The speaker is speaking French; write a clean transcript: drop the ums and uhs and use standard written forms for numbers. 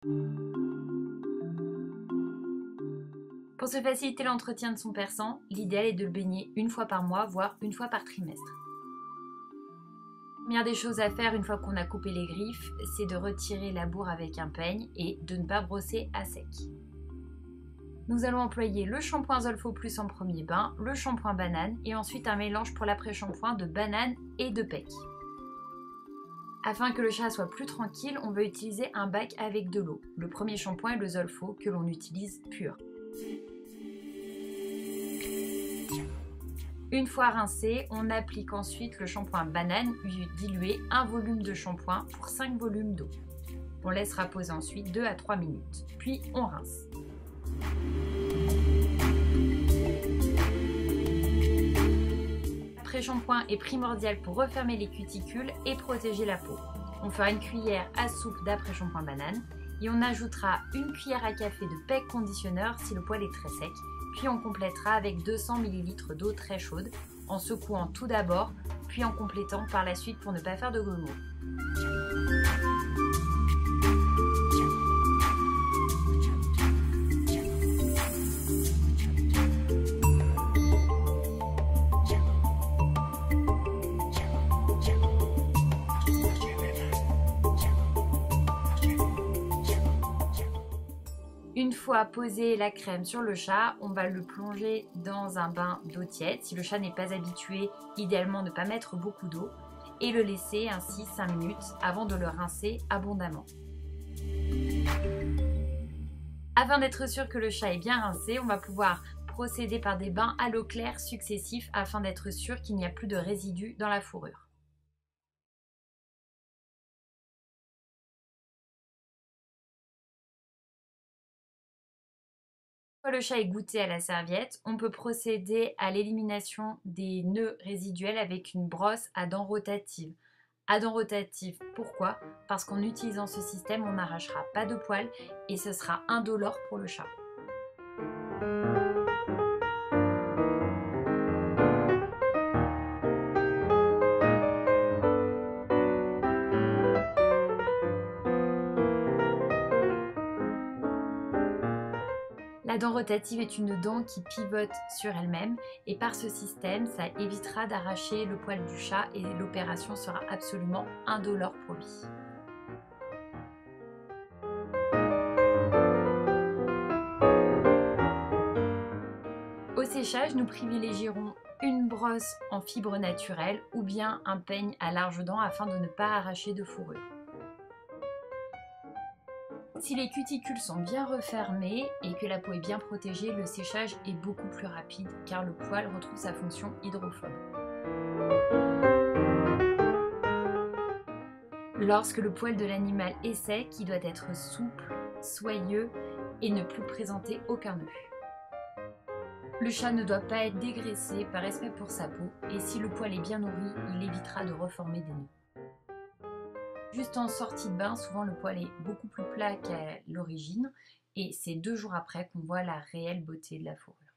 Pour se faciliter l'entretien de son persan, l'idéal est de le baigner une fois par mois, voire une fois par trimestre. La première des choses à faire une fois qu'on a coupé les griffes, c'est de retirer la bourre avec un peigne et de ne pas brosser à sec. Nous allons employer le shampoing Zolfo Plus en premier bain, le shampoing banane et ensuite un mélange pour l'après-shampoing de banane et de pec. Afin que le chat soit plus tranquille, on va utiliser un bac avec de l'eau. Le premier shampoing est le Zolfo que l'on utilise pur. Une fois rincé, on applique ensuite le shampoing banane dilué 1 volume de shampoing pour 5 volumes d'eau. On laisse reposer ensuite 2 à 3 minutes, puis on rince. L'après-shampoing est primordial pour refermer les cuticules et protéger la peau. On fera une cuillère à soupe d'après-shampoing banane et on ajoutera une cuillère à café de pec conditionneur si le poil est très sec. Puis on complétera avec 200 ml d'eau très chaude en secouant tout d'abord, puis en complétant par la suite pour ne pas faire de grumeaux. Une fois posé la crème sur le chat, on va le plonger dans un bain d'eau tiède. Si le chat n'est pas habitué, idéalement ne pas mettre beaucoup d'eau et le laisser ainsi 5 minutes avant de le rincer abondamment. Afin d'être sûr que le chat est bien rincé, on va pouvoir procéder par des bains à l'eau claire successifs afin d'être sûr qu'il n'y a plus de résidus dans la fourrure. Une fois le chat est goûté à la serviette, on peut procéder à l'élimination des nœuds résiduels avec une brosse à dents rotatives. À dents rotatives, pourquoi? Parce qu'en utilisant ce système, on n'arrachera pas de poils et ce sera indolore pour le chat. La dent rotative est une dent qui pivote sur elle-même et par ce système, ça évitera d'arracher le poil du chat et l'opération sera absolument indolore pour lui. Au séchage, nous privilégierons une brosse en fibre naturelle ou bien un peigne à larges dents afin de ne pas arracher de fourrure. Si les cuticules sont bien refermées et que la peau est bien protégée, le séchage est beaucoup plus rapide car le poil retrouve sa fonction hydrophobe. Lorsque le poil de l'animal est sec, il doit être souple, soyeux et ne plus présenter aucun nœud. Le chat ne doit pas être dégraissé par respect pour sa peau et si le poil est bien nourri, il évitera de reformer des nœuds. Juste en sortie de bain, souvent le poil est beaucoup plus plat qu'à l'origine et c'est 2 jours après qu'on voit la réelle beauté de la fourrure.